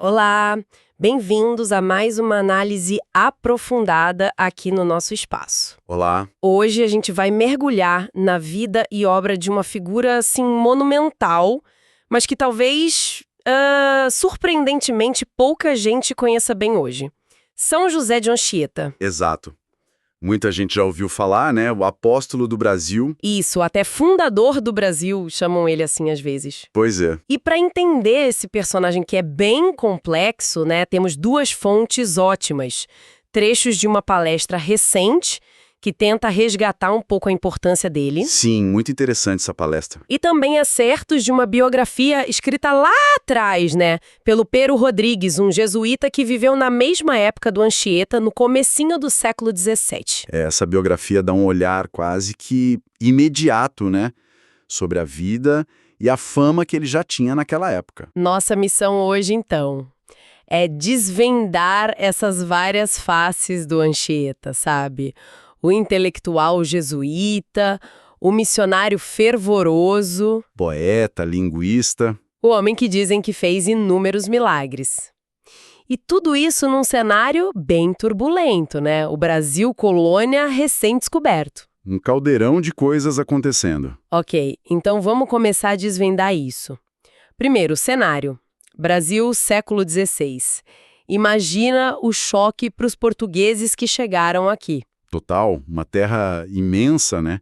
Olá, bem-vindos a mais uma análise aprofundada aqui no nosso espaço. Olá. Hoje a gente vai mergulhar na vida e obra de uma figura assim monumental, mas que talvez surpreendentemente pouca gente conheça bem hoje. São José de Anchieta. Exato. Muita gente já ouviu falar, né? O apóstolo do Brasil. Isso, até fundador do Brasil, chamam ele assim às vezes. Pois é. E para entender esse personagem que é bem complexo, né, temos duas fontes ótimas. Trechos de uma palestra recente que tenta resgatar um pouco a importância dele. Sim, muito interessante essa palestra. E também excertos de uma biografia escrita lá atrás, né, pelo Pero Rodrigues, um jesuíta que viveu na mesma época do Anchieta, no comecinho do século XVII. Essa biografia dá um olhar quase que imediato, né? Sobre a vida e a fama que ele já tinha naquela época. Nossa missão hoje, então, é desvendar essas várias faces do Anchieta, sabe? O intelectual jesuíta, o missionário fervoroso, Poeta, linguista. o homem que dizem que fez inúmeros milagres. E tudo isso num cenário bem turbulento, né? O Brasil colônia recém-descoberto. Um caldeirão de coisas acontecendo. Ok, então vamos começar a desvendar isso. Primeiro, cenário. Brasil, século XVI. Imagina o choque para os portugueses que chegaram aqui. Total, uma terra imensa, né?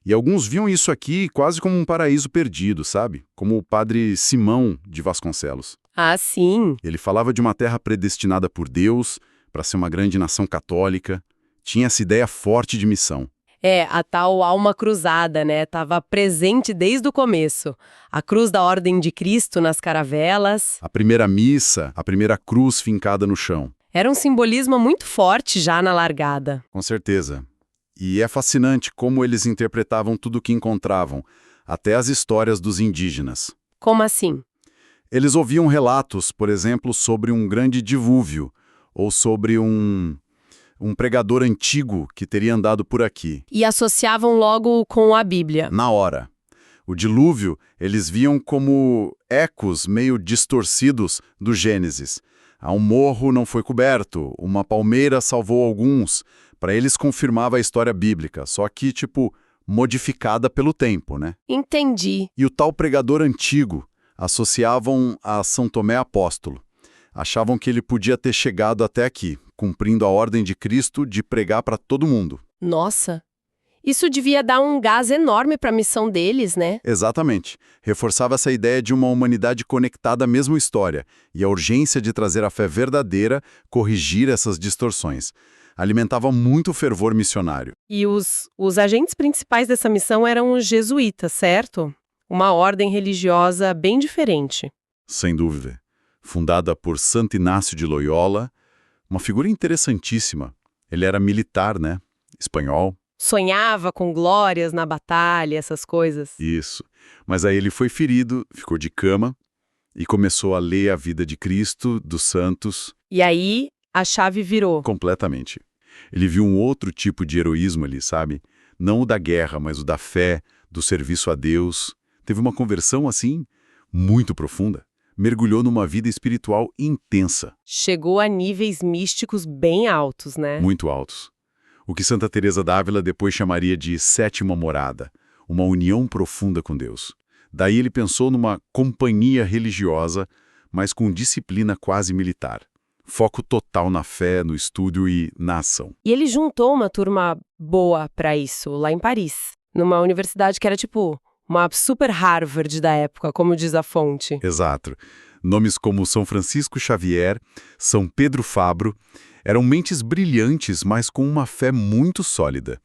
E alguns viam isso aqui quase como um paraíso perdido, sabe? Como o padre Simão de Vasconcelos. Ah, sim. Ele falava de uma terra predestinada por Deus para ser uma grande nação católica. Tinha essa ideia forte de missão. É, a tal alma cruzada, né? Tava presente desde o começo. A cruz da Ordem de Cristo nas caravelas. A primeira missa, a primeira cruz fincada no chão. Era um simbolismo muito forte já na largada. Com certeza. E é fascinante como eles interpretavam tudo o que encontravam, até as histórias dos indígenas. Como assim? Eles ouviam relatos, por exemplo, sobre um grande dilúvio, ou sobre um pregador antigo que teria andado por aqui. E associavam logo com a Bíblia. Na hora. O dilúvio eles viam como ecos meio distorcidos do Gênesis. Um morro não foi coberto, uma palmeira salvou alguns. Para eles confirmava a história bíblica, só que, modificada pelo tempo, né? Entendi. E o tal pregador antigo associavam a São Tomé Apóstolo. Achavam que ele podia ter chegado até aqui, cumprindo a ordem de Cristo de pregar para todo mundo. Nossa, isso devia dar um gás enorme para a missão deles, né? Exatamente. Reforçava essa ideia de uma humanidade conectada à mesma história e a urgência de trazer a fé verdadeira, corrigir essas distorções. Alimentava muito o fervor missionário. E os agentes principais dessa missão eram os jesuítas, certo? Uma ordem religiosa bem diferente. Sem dúvida. Fundada por Santo Inácio de Loyola, uma figura interessantíssima. Ele era militar, né? Espanhol. Sonhava com glórias na batalha, essas coisas. Isso. Mas aí ele foi ferido, ficou de cama e começou a ler a vida de Cristo, dos santos. E aí a chave virou. Completamente. Ele viu um outro tipo de heroísmo ali, sabe? Não o da guerra, mas o da fé, do serviço a Deus. Teve uma conversão, assim, muito profunda. Mergulhou numa vida espiritual intensa. Chegou a níveis místicos bem altos, né? Muito altos. O que Santa Teresa d'Ávila depois chamaria de sétima morada, uma união profunda com Deus. Daí ele pensou numa companhia religiosa, mas com disciplina quase militar. Foco total na fé, no estudo e na ação. E ele juntou uma turma boa para isso, lá em Paris. Numa universidade que era uma super Harvard da época, como diz a fonte. Exato. Nomes como São Francisco Xavier, São Pedro Fabro, eram mentes brilhantes, mas com uma fé muito sólida.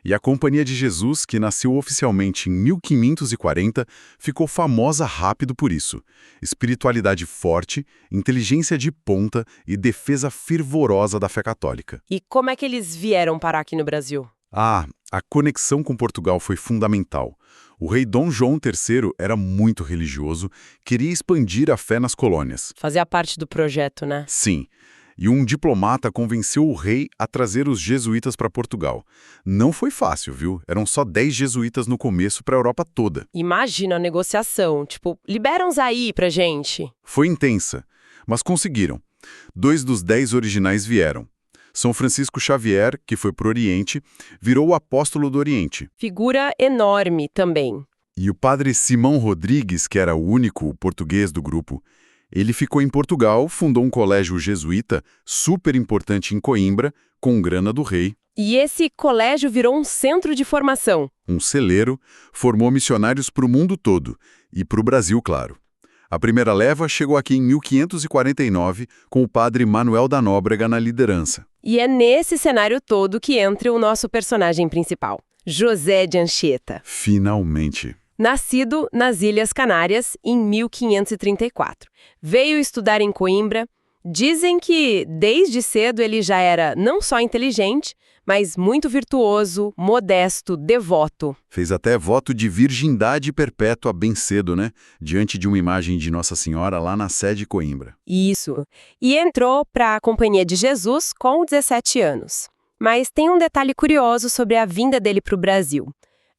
E a Companhia de Jesus, que nasceu oficialmente em 1540, ficou famosa rápido por isso. Espiritualidade forte, inteligência de ponta e defesa fervorosa da fé católica. E como é que eles vieram parar aqui no Brasil? A conexão com Portugal foi fundamental. O rei Dom João III era muito religioso, queria expandir a fé nas colônias. Fazia parte do projeto, né? Sim. E um diplomata convenceu o rei a trazer os jesuítas para Portugal. Não foi fácil, viu? Eram só 10 jesuítas no começo para a Europa toda. Imagina a negociação, libera uns aí pra gente. Foi intensa, Mas conseguiram. 2 dos 10 originais vieram. São Francisco Xavier, que foi para o Oriente, virou o apóstolo do Oriente. Figura enorme também. E o padre Simão Rodrigues, que era o único português do grupo, ele ficou em Portugal, fundou um colégio jesuíta super importante em Coimbra, com grana do rei. E esse colégio virou um centro de formação. Um celeiro, formou missionários para o mundo todo, e para o Brasil, claro. A primeira leva chegou aqui em 1549, com o padre Manuel da Nóbrega na liderança. E é nesse cenário todo que entra o nosso personagem principal, José de Anchieta. Finalmente. Nascido nas Ilhas Canárias em 1534. Veio estudar em Coimbra. Dizem que, desde cedo, ele já era não só inteligente, mas muito virtuoso, modesto, devoto. Fez até voto de virgindade perpétua bem cedo, né? Diante de uma imagem de Nossa Senhora lá na sede de Coimbra. Isso. E entrou para a Companhia de Jesus com 17 anos. Mas tem um detalhe curioso sobre a vinda dele para o Brasil.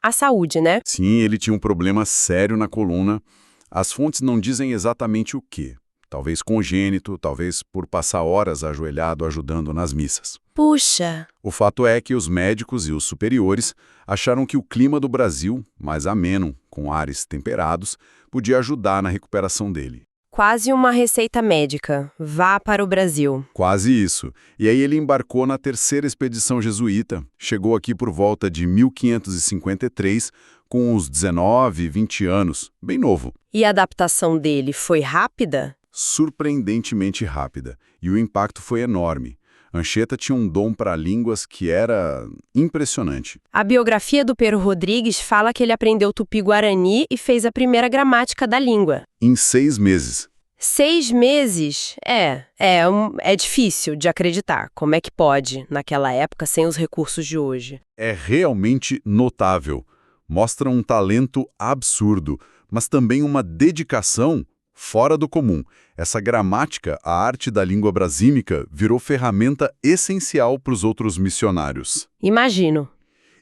A saúde, né? Sim, ele tinha um problema sério na coluna. As fontes não dizem exatamente o quê. Talvez congênito, talvez por passar horas ajoelhado ajudando nas missas. Puxa! O fato é que os médicos e os superiores acharam que o clima do Brasil, mais ameno, com ares temperados, podia ajudar na recuperação dele. Quase uma receita médica. Vá para o Brasil. Quase isso. E aí ele embarcou na terceira expedição jesuíta. Chegou aqui por volta de 1553, com uns 19, 20 anos, bem novo. E a adaptação dele foi rápida? Surpreendentemente rápida. E o impacto foi enorme. Anchieta tinha um dom para línguas que era impressionante. A biografia do Pero Rodrigues fala que ele aprendeu tupi-guarani e fez a primeira gramática da língua. Em 6 meses. 6 meses? É difícil de acreditar. Como é que pode, naquela época, sem os recursos de hoje? É realmente notável. Mostra um talento absurdo, mas também uma dedicação fora do comum. Essa gramática, a arte da língua brasímica, virou ferramenta essencial para os outros missionários. Imagino.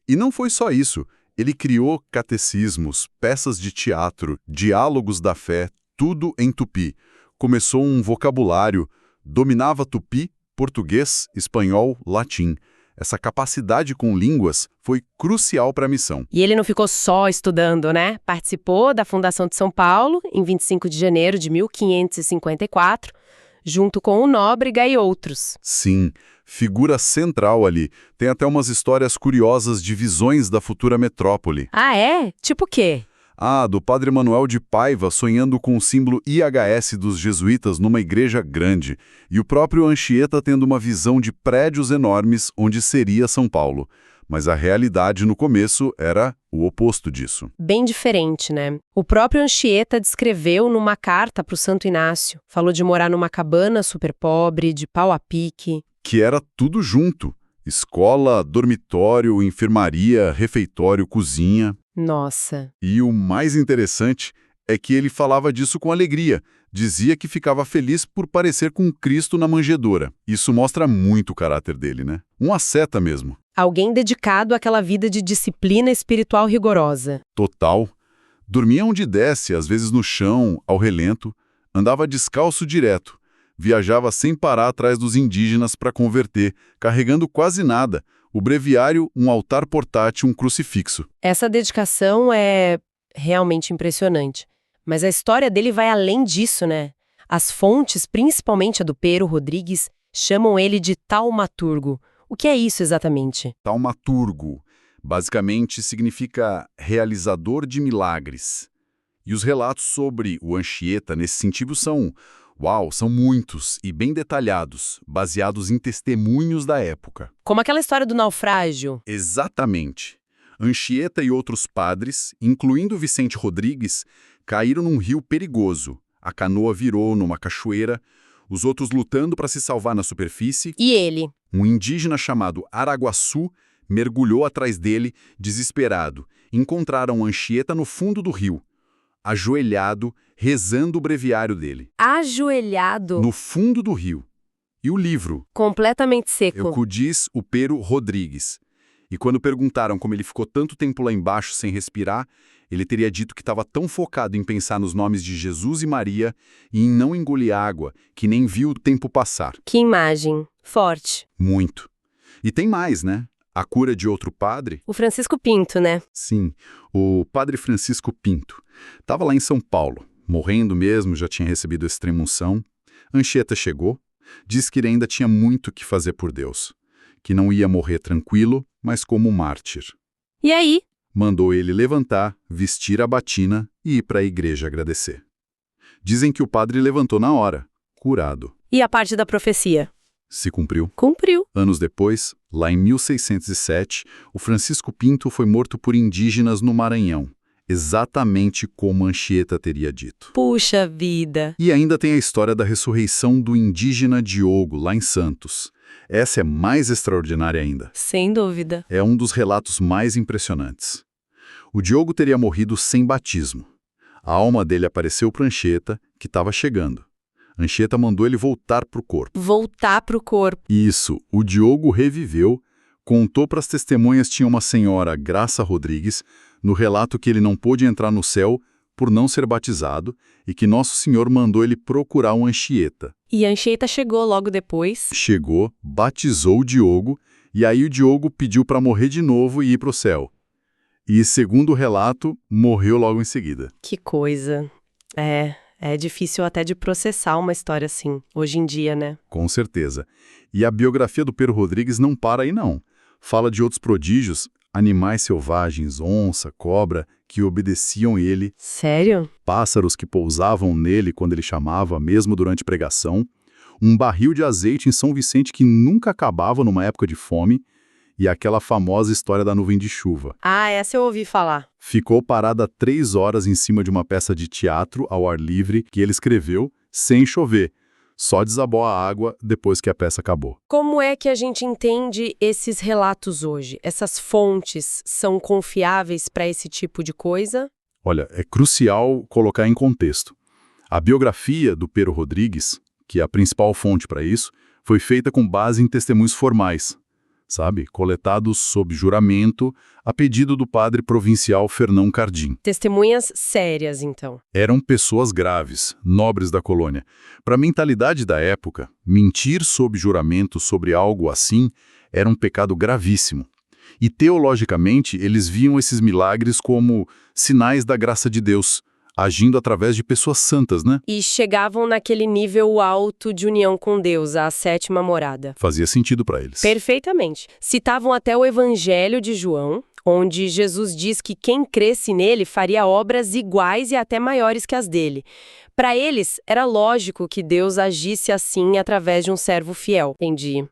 E não foi só isso. Ele criou catecismos, peças de teatro, diálogos da fé, tudo em tupi. Começou um vocabulário, dominava tupi, português, espanhol, latim. Essa capacidade com línguas foi crucial para a missão. E ele não ficou só estudando, né? Participou da fundação de São Paulo, em 25 de janeiro de 1554, junto com o Nóbrega e outros. Sim, figura central ali. Tem até umas histórias curiosas de visões da futura metrópole. Ah, é? Tipo o quê? Do padre Manuel de Paiva sonhando com o símbolo IHS dos jesuítas numa igreja grande, e o próprio Anchieta tendo uma visão de prédios enormes onde seria São Paulo. Mas a realidade no começo era o oposto disso. Bem diferente, né? O próprio Anchieta descreveu numa carta para o Santo Inácio. Falou de morar numa cabana super pobre, de pau a pique. Que era tudo junto. Escola, dormitório, enfermaria, refeitório, cozinha. Nossa. E o mais interessante é que ele falava disso com alegria. Dizia que ficava feliz por parecer com Cristo na manjedoura. Isso mostra muito o caráter dele, né? Um asceta mesmo. Alguém dedicado àquela vida de disciplina espiritual rigorosa. Total. Dormia onde desce, às vezes no chão, ao relento. Andava descalço direto. Viajava sem parar atrás dos indígenas para converter, carregando quase nada. O breviário, um altar portátil, um crucifixo. Essa dedicação é realmente impressionante. Mas a história dele vai além disso, né? As fontes, principalmente a do Pero Rodrigues, chamam ele de taumaturgo. O que é isso exatamente? Taumaturgo. Basicamente significa realizador de milagres. E os relatos sobre o Anchieta nesse sentido são muitos e bem detalhados, baseados em testemunhos da época. Como aquela história do naufrágio. Exatamente. Anchieta e outros padres, incluindo Vicente Rodrigues, caíram num rio perigoso. A canoa virou numa cachoeira, os outros lutando para se salvar na superfície. E ele? Um indígena chamado Araguaçu mergulhou atrás dele, desesperado. Encontraram Anchieta no fundo do rio, ajoelhado, rezando o breviário dele. Ajoelhado? No fundo do rio. E o livro? Completamente seco. Eucudis o Pero Rodrigues. E quando perguntaram como ele ficou tanto tempo lá embaixo sem respirar, Ele teria dito que estava tão focado em pensar nos nomes de Jesus e Maria e em não engolir água, que nem viu o tempo passar. Que imagem. Forte. Muito. E tem mais, né? A cura de outro padre? O Francisco Pinto, né? Sim, o padre Francisco Pinto. Estava lá em São Paulo, morrendo mesmo, já tinha recebido extrema-unção. Anchieta chegou, disse que ele ainda tinha muito que fazer por Deus, que não ia morrer tranquilo, mas como um mártir. E aí? Mandou ele levantar, vestir a batina e ir para a igreja agradecer. Dizem que o padre levantou na hora, curado. E a parte da profecia? Se cumpriu. Cumpriu. Anos depois, lá em 1607, o Francisco Pinto foi morto por indígenas no Maranhão, exatamente como Anchieta teria dito. Puxa vida. E ainda tem a história da ressurreição do indígena Diogo, lá em Santos. Essa é mais extraordinária ainda. Sem dúvida. É um dos relatos mais impressionantes. O Diogo teria morrido sem batismo. A alma dele apareceu para Anchieta, que estava chegando. Anchieta mandou ele voltar para o corpo. Voltar para o corpo. Isso, o Diogo reviveu, contou para as testemunhas tinha uma senhora, Graça Rodrigues, no relato que ele não pôde entrar no céu por não ser batizado e que Nosso Senhor mandou ele procurar um Anchieta. E Anchieta chegou logo depois. Chegou, batizou o Diogo, e aí o Diogo pediu para morrer de novo e ir para o céu. E, segundo o relato, morreu logo em seguida. Que coisa. É difícil até de processar uma história assim, hoje em dia, né? Com certeza. E a biografia do Pero Rodrigues não para aí, não. Fala de outros prodígios, animais selvagens, onça, cobra, que obedeciam ele. Sério? Pássaros que pousavam nele quando ele chamava, mesmo durante pregação. Um barril de azeite em São Vicente que nunca acabava numa época de fome. E aquela famosa história da nuvem de chuva. Ah, essa eu ouvi falar. Ficou parada 3 horas em cima de uma peça de teatro ao ar livre que ele escreveu, sem chover. Só desabou a água depois que a peça acabou. Como é que a gente entende esses relatos hoje? Essas fontes são confiáveis para esse tipo de coisa? Olha, é crucial colocar em contexto. A biografia do Pero Rodrigues, que é a principal fonte para isso, foi feita com base em testemunhos formais, sabe? Coletados sob juramento a pedido do padre provincial Fernão Cardim. Testemunhas sérias, então. Eram pessoas graves, nobres da colônia. Para a mentalidade da época, mentir sob juramento sobre algo assim era um pecado gravíssimo. E teologicamente, eles viam esses milagres como sinais da graça de Deus, agindo através de pessoas santas, né? E chegavam naquele nível alto de união com Deus, a 7ª morada. Fazia sentido para eles. Perfeitamente. Citavam até o Evangelho de João, onde Jesus diz que quem cresce nele faria obras iguais e até maiores que as dele. Para eles, era lógico que Deus agisse assim através de um servo fiel. Entendi.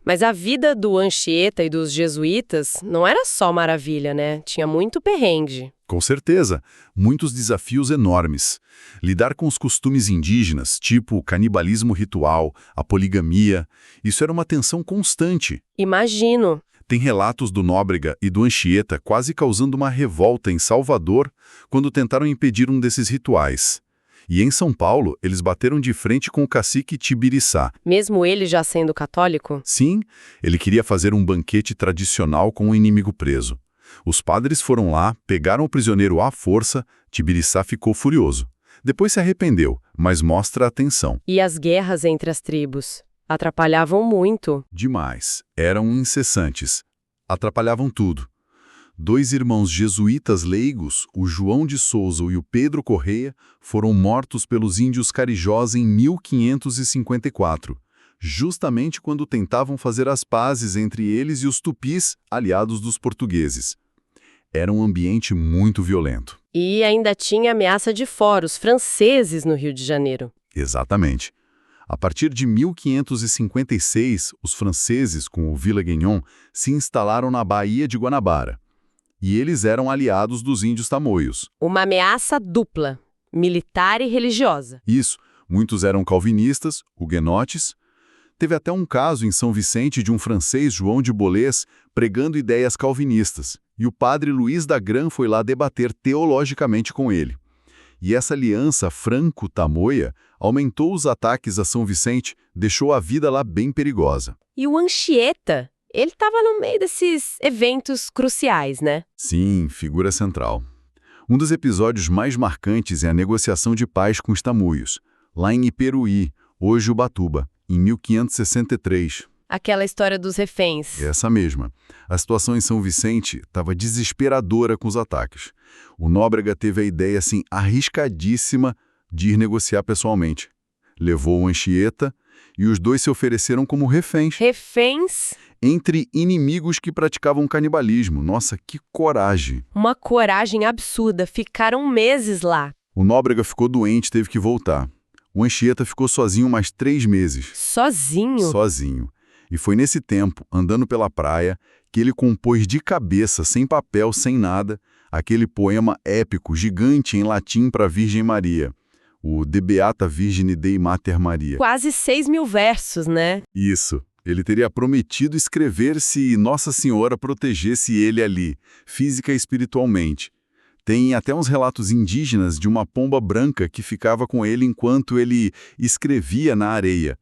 Mas a vida do Anchieta e dos jesuítas não era só maravilha, né? Tinha muito perrengue. Com certeza, muitos desafios enormes. Lidar com os costumes indígenas, tipo o canibalismo ritual, a poligamia, isso era uma tensão constante. Imagino. Tem relatos do Nóbrega e do Anchieta quase causando uma revolta em Salvador quando tentaram impedir um desses rituais. E em São Paulo, eles bateram de frente com o cacique Tibiriçá. Mesmo ele já sendo católico? Sim, ele queria fazer um banquete tradicional com o inimigo preso. Os padres foram lá, pegaram o prisioneiro à força, Tibiriçá ficou furioso. Depois se arrependeu, mas mostra a tensão. E as guerras entre as tribos? Atrapalhavam muito. Demais. Eram incessantes. Atrapalhavam tudo. 2 irmãos jesuítas leigos, o João de Souza e o Pedro Correia, foram mortos pelos índios carijós em 1554, justamente quando tentavam fazer as pazes entre eles e os tupis, aliados dos portugueses. Era um ambiente muito violento. E ainda tinha ameaça de fora, os franceses no Rio de Janeiro. Exatamente. A partir de 1556, os franceses, com o Villagagnon, se instalaram na Baía de Guanabara. E eles eram aliados dos índios tamoios. Uma ameaça dupla, militar e religiosa. Isso, muitos eram calvinistas, huguenotes. Teve até um caso em São Vicente de um francês, João de Bolés, pregando ideias calvinistas. E o padre Luiz da Gran foi lá debater teologicamente com ele. E essa aliança franco-tamoia aumentou os ataques a São Vicente, deixou a vida lá bem perigosa. E o Anchieta? Ele estava no meio desses eventos cruciais, né? Sim, figura central. Um dos episódios mais marcantes é a negociação de paz com os tamoios, lá em Iperuí, hoje Ubatuba, em 1563. Aquela história dos reféns. Essa mesma. A situação em São Vicente estava desesperadora com os ataques. O Nóbrega teve a ideia, assim, arriscadíssima de ir negociar pessoalmente. Levou o Anchieta e os dois se ofereceram como reféns. Reféns? Entre inimigos que praticavam canibalismo. Nossa, que coragem! Uma coragem absurda. Ficaram meses lá. O Nóbrega ficou doente e teve que voltar. O Anchieta ficou sozinho mais 3 meses. Sozinho? Sozinho. E foi nesse tempo, andando pela praia, que ele compôs de cabeça, sem papel, sem nada, aquele poema épico, gigante em latim para a Virgem Maria, o De Beata Virgine Dei Mater Maria. Quase 6.000 versos, né? Isso. Ele teria prometido escrever se Nossa Senhora protegesse ele ali, física e espiritualmente. Tem até uns relatos indígenas de uma pomba branca que ficava com ele enquanto ele escrevia na areia.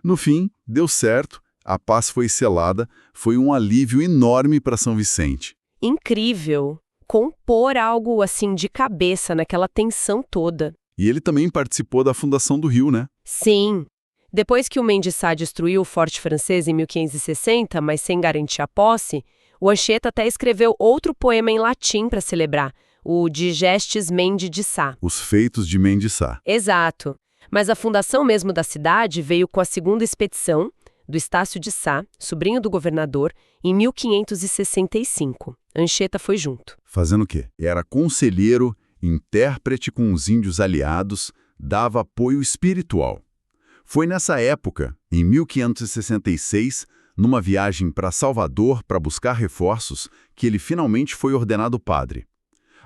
No fim, deu certo. A paz foi selada, foi um alívio enorme para São Vicente. Incrível. Compor algo assim de cabeça naquela tensão toda. E ele também participou da fundação do Rio, né? Sim. Depois que o Mendes Sá destruiu o Forte Francês em 1560, mas sem garantir a posse, o Anchieta até escreveu outro poema em latim para celebrar, o Digestes Mendi de Sá. Os feitos de Mendes Sá. Exato. Mas a fundação mesmo da cidade veio com a segunda expedição, do Estácio de Sá, sobrinho do governador, em 1565. Anchieta foi junto. Fazendo o quê? Era conselheiro, intérprete com os índios aliados, dava apoio espiritual. Foi nessa época, em 1566, numa viagem para Salvador para buscar reforços, que ele finalmente foi ordenado padre.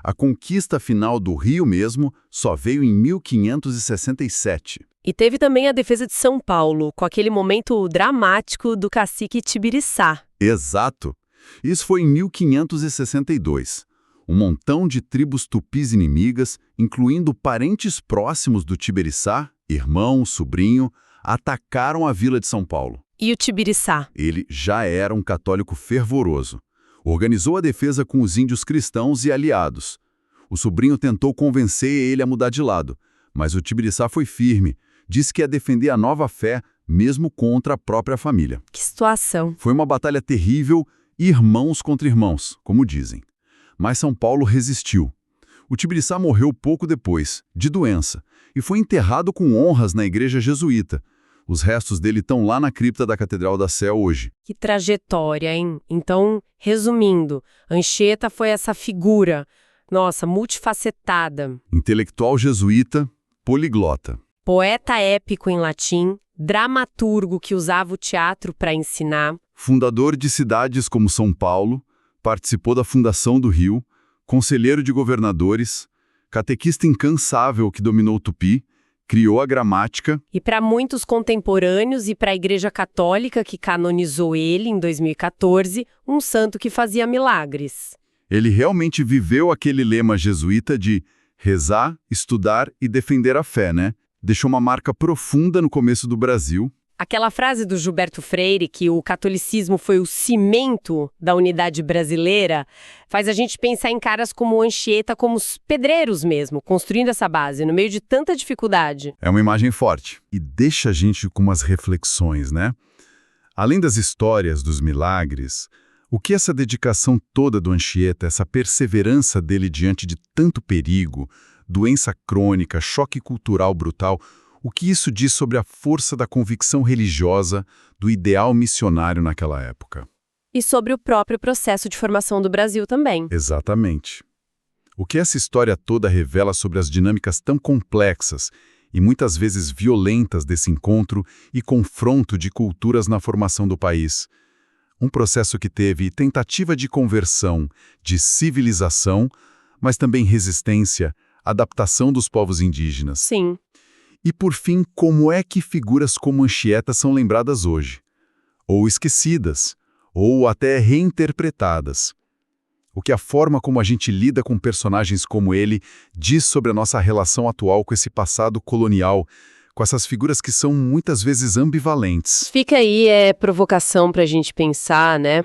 A conquista final do Rio mesmo só veio em 1567. E teve também a defesa de São Paulo, com aquele momento dramático do cacique Tibiriçá. Exato. Isso foi em 1562. Um montão de tribos tupis inimigas, incluindo parentes próximos do Tibiriçá, irmão, sobrinho, atacaram a vila de São Paulo. E o Tibiriçá? Ele já era um católico fervoroso. Organizou a defesa com os índios cristãos e aliados. O sobrinho tentou convencer ele a mudar de lado, mas o Tibiriçá foi firme. Disse que ia defender a nova fé, mesmo contra a própria família. Que situação. Foi uma batalha terrível, irmãos contra irmãos, como dizem. Mas São Paulo resistiu. O Tibiriçá morreu pouco depois, de doença, e foi enterrado com honras na igreja jesuíta. Os restos dele estão lá na cripta da Catedral da Sé hoje. Que trajetória, hein? Então, resumindo, Anchieta foi essa figura, nossa, multifacetada. Intelectual jesuíta, poliglota. Poeta épico em latim, dramaturgo que usava o teatro para ensinar. Fundador de cidades como São Paulo, participou da fundação do Rio, conselheiro de governadores, catequista incansável que dominou o tupi, criou a gramática. E para muitos contemporâneos e para a Igreja Católica, que canonizou ele em 2014, um santo que fazia milagres. Ele realmente viveu aquele lema jesuíta de rezar, estudar e defender a fé, né? Deixou uma marca profunda no começo do Brasil. Aquela frase do Gilberto Freire, que o catolicismo foi o cimento da unidade brasileira, faz a gente pensar em caras como Anchieta, como os pedreiros mesmo, construindo essa base, no meio de tanta dificuldade. É uma imagem forte e deixa a gente com umas reflexões, né? Além das histórias, dos milagres, o que essa dedicação toda do Anchieta, essa perseverança dele diante de tanto perigo, doença crônica, choque cultural brutal, o que isso diz sobre a força da convicção religiosa, do ideal missionário naquela época? E sobre o próprio processo de formação do Brasil também. Exatamente. O que essa história toda revela sobre as dinâmicas tão complexas e muitas vezes violentas desse encontro e confronto de culturas na formação do país. Um processo que teve tentativa de conversão, de civilização, mas também resistência, adaptação dos povos indígenas. Sim. E, por fim, como é que figuras como Anchieta são lembradas hoje? Ou esquecidas, ou até reinterpretadas? O que a forma como a gente lida com personagens como ele diz sobre a nossa relação atual com esse passado colonial, com essas figuras que são muitas vezes ambivalentes. Fica aí, provocação pra gente pensar, né?